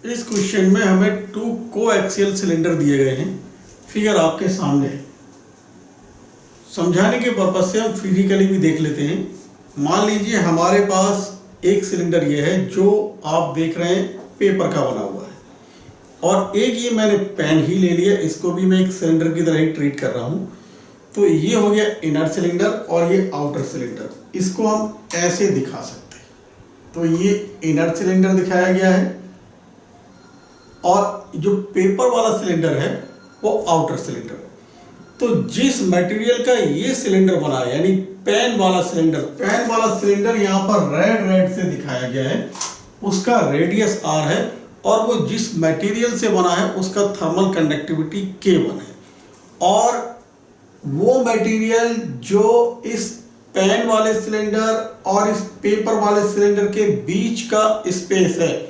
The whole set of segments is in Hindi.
इस क्वेश्चन में हमें 2 कोएक्सियल सिलेंडर दिए गए हैं। फिगर आपके सामने है। समझाने के पर्पज से हम फिजिकली भी देख लेते हैं। मान लीजिए हमारे पास एक सिलेंडर ये है जो आप देख रहे हैं पेपर का बना हुआ है, और एक ये मैंने पेन ही ले लिया, इसको भी मैं एक सिलेंडर की तरह ही ट्रीट कर रहा हूँ। तो ये हो गया इनर सिलेंडर और ये आउटर सिलेंडर। इसको हम ऐसे दिखा सकते हैं। तो ये इनर सिलेंडर दिखाया गया है और जो पेपर वाला सिलेंडर है वो आउटर सिलेंडर है। तो जिस मटेरियल का ये सिलेंडर बना है, यानी पेन वाला सिलेंडर यहाँ पर रेड से दिखाया गया है, उसका रेडियस r है और वो जिस मटेरियल से बना है उसका थर्मल कंडक्टिविटी K1 है। और वो मटेरियल जो इस पेन वाले सिलेंडर और इस पेपर वाले सिलेंडर के बीच का स्पेस है,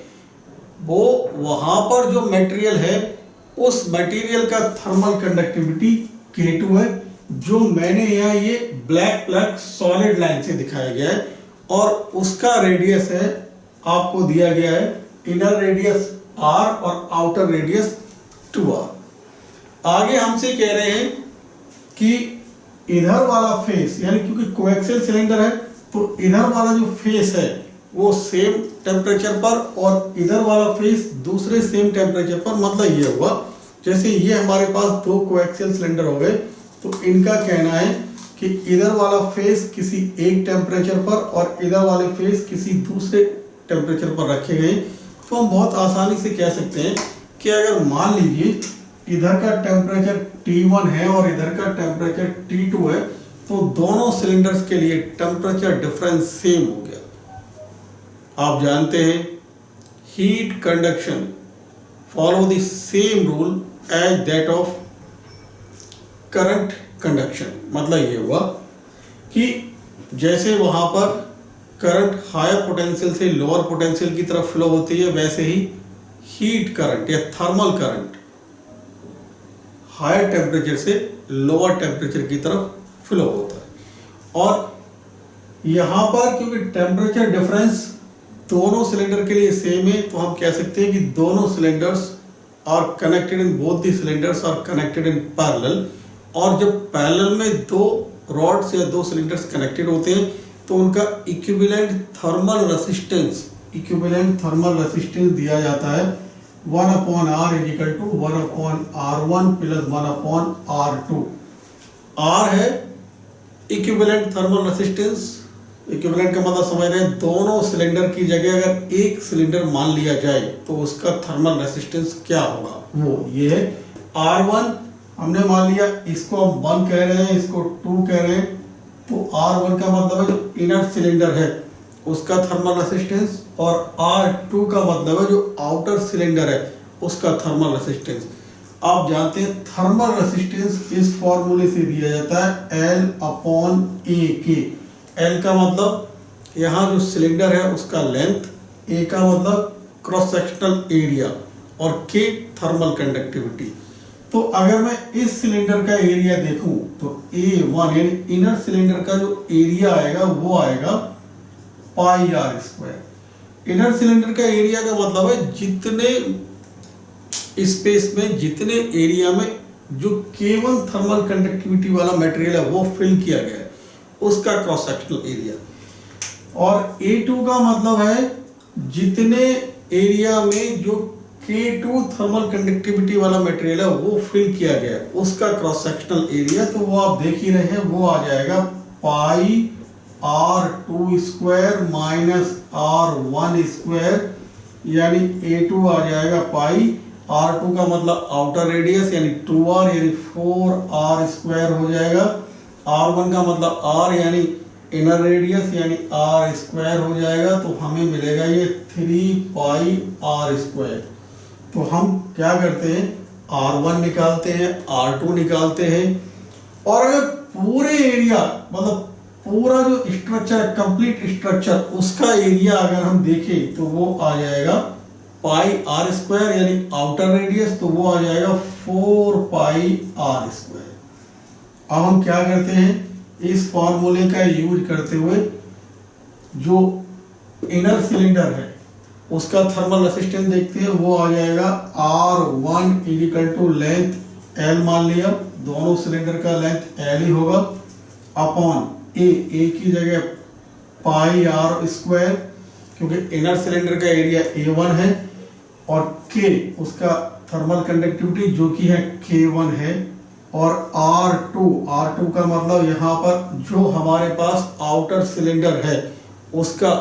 वो वहां पर जो मटेरियल है उस मटेरियल का थर्मल कंडक्टिविटी K2 है, जो मैंने यहाँ ये ब्लैक सॉलिड लाइन से दिखाया गया है। और उसका रेडियस है, आपको दिया गया है इनर रेडियस R और आउटर रेडियस 2R। आगे हमसे कह रहे हैं कि इधर वाला फेस, यानी क्योंकि कोएक्सियल सिलेंडर है तो इधर वाला जो फेस है वो सेम टेम्परेचर पर और इधर वाला फेस दूसरे सेम टेम्परेचर पर। मतलब ये हुआ जैसे ये हमारे पास 2 कोएक्सियल सिलेंडर हो गए, तो इनका कहना है कि इधर वाला फेस किसी एक टेम्परेचर पर और इधर वाले फेस किसी दूसरे टेम्परेचर पर रखे गए। तो हम बहुत आसानी से कह सकते हैं कि अगर मान लीजिए इधर का टेम्परेचर T1 है और इधर का टेम्परेचर T2 है, तो दोनों सिलेंडर्स के लिए टेम्परेचर डिफरेंस सेम हो गया। आप जानते हैं heat conduction follow the same rule as that of current conduction. मतलब ये हुआ कि जैसे वहां पर करंट हायर पोटेंशियल से लोअर पोटेंशियल की तरफ फ्लो होती है, वैसे ही हीट करंट या थर्मल करंट हायर टेम्परेचर से लोअर टेम्परेचर की तरफ फ्लो होता है। और यहाँ पर क्योंकि टेम्परेचर डिफरेंस दोनों सिलेंडर के लिए सेम है, तो हम कह सकते हैं कि दोनों cylinders are connected in both the cylinders are connected in parallel. और जब पैरेलल में 2 रॉड्स या 2 सिलेंडर्स कनेक्टेड होते हैं तो उनका इक्विवेलेंट थर्मल रेसिस्टेंस दिया जाता है 1/R = 1/R1 + 1/R2। R है इक्विवेलेंट थर्मल रेसिस्टेंस। इक्विवेलेंट का मतलब समझ रहे हैं, दोनों सिलेंडर की जगह अगर एक सिलेंडर मान लिया जाए तो उसका थर्मल रेसिस्टेंस क्या होगा, वो ये है R1। हमने मान लिया इसको हम 1 कह रहे हैं, इसको 2 कह रहे हैं, तो R1 का मतलब है जो इनर सिलेंडर है उसका थर्मल रेसिस्टेंस, और R2 का मतलब है जो आउटर सिलेंडर है उसका थर्मल रेसिस्टेंस। आप जानते हैं थर्मल रेसिस्टेंस इस फॉर्मूले से दिया जाता है L/A K। L का मतलब यहाँ जो सिलेंडर है उसका लेंथ, A का मतलब क्रॉस सेक्शनल एरिया और K थर्मल कंडक्टिविटी। तो अगर मैं इस सिलेंडर का एरिया देखूं तो A1 यानी इनर सिलेंडर का जो एरिया आएगा वो आएगा πr²। इनर सिलेंडर का एरिया का मतलब है जितने स्पेस में, जितने एरिया में जो K1 थर्मल कंडक्टिविटी वाला मटेरियल है वो फिल किया गया है उसका क्रॉस सेक्शनल एरिया। और A2 का मतलब है जितने एरिया में जो K2 थर्मल कंडक्टिविटी वाला मटेरियल है वो फिल किया गया है उसका क्रॉस सेक्शनल एरिया। तो वो आप देख ही रहे हैं, वो आ जाएगा πr² - R1², यानी A2 आ जाएगा πr2 का मतलब आउटर रेडियस यानी 2R यानी 4R² हो जाएगा। R1 का मतलब R यानी इनर रेडियस यानी R² हो जाएगा। तो हमें मिलेगा ये 3πr²। तो हम क्या करते हैं, R1 निकालते हैं, R2 निकालते हैं, और अगर पूरे एरिया मतलब पूरा जो स्ट्रक्चर, कंप्लीट स्ट्रक्चर, उसका एरिया अगर हम देखें तो वो आ जाएगा πr² यानी आउटर रेडियस, तो वो आ जाएगा 4πr²। अब हम क्या करते हैं, इस फॉर्मूले का यूज करते हुए जो इनर सिलेंडर है उसका थर्मल रेसिस्टेंस देखते हैं, वो आ जाएगा R1 equal to length L मान लिया, दोनों सिलेंडर का लेंथ L ही होगा, अपॉन ए की जगह पाई आर स्क्वायर, क्योंकि इनर सिलेंडर का एरिया A1 है, और K उसका थर्मल कंडक्टिविटी जो कि है K1 है, और R2 का मतलब यहाँ पर जो हमारे पास आउटर सिलेंडर है उसका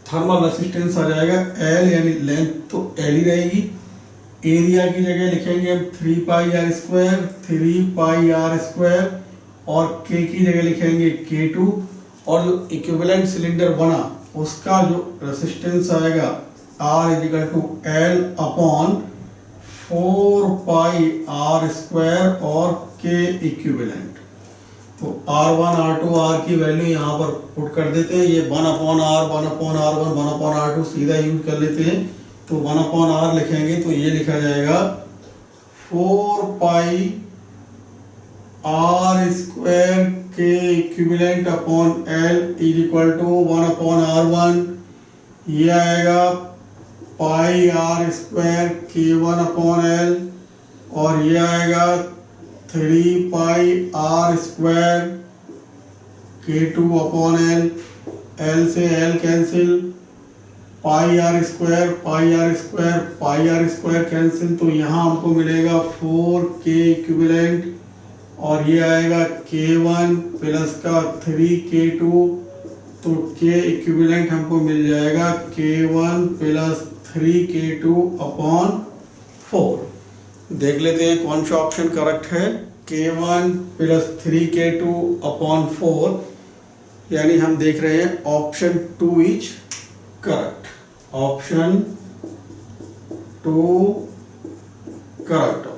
थर्मल रेसिस्टेंस आ जाएगा L, यानी लेंथ तो L ही रहेगी। एरिया की जगह लिखेंगे हम 3 पाई आर स्क्वायर, और K की जगह लिखेंगे K2, और जो इक्विवेलेंट सिलेंडर बना उसका जो रेसिस्टेंस आएगा R equal to L upon 4 pi R square और K इक्विवेलेंट। तो R1 R2 R की वैल्यू यहाँ पर पुट कर देते हैं, ये 1 upon R 1 upon R1 1 upon R2 सीधा यूज कर लेते हैं, तो 1 अपॉन R लिखेंगे तो ये लिखा जाएगा 4 pi R square K equivalent upon L is equal to 1 upon R1, ये आएगा pi R square K1 upon L, और ये आएगा 3 pi R square K2 upon L, L से L cancel, pi R square cancel, तो यहाँ हमको मिलेगा 4K इक्विवेलेंट, और ये आएगा K1 प्लस का 3K2, तो K इक्विवेलेंट हमको मिल जाएगा K1 प्लस 3K2 अपॉन 4। देख लेते हैं कौन सा ऑप्शन करेक्ट है, K1 प्लस 3K2 अपॉन 4, यानी हम देख रहे हैं option 2 is correct, option 2 correct.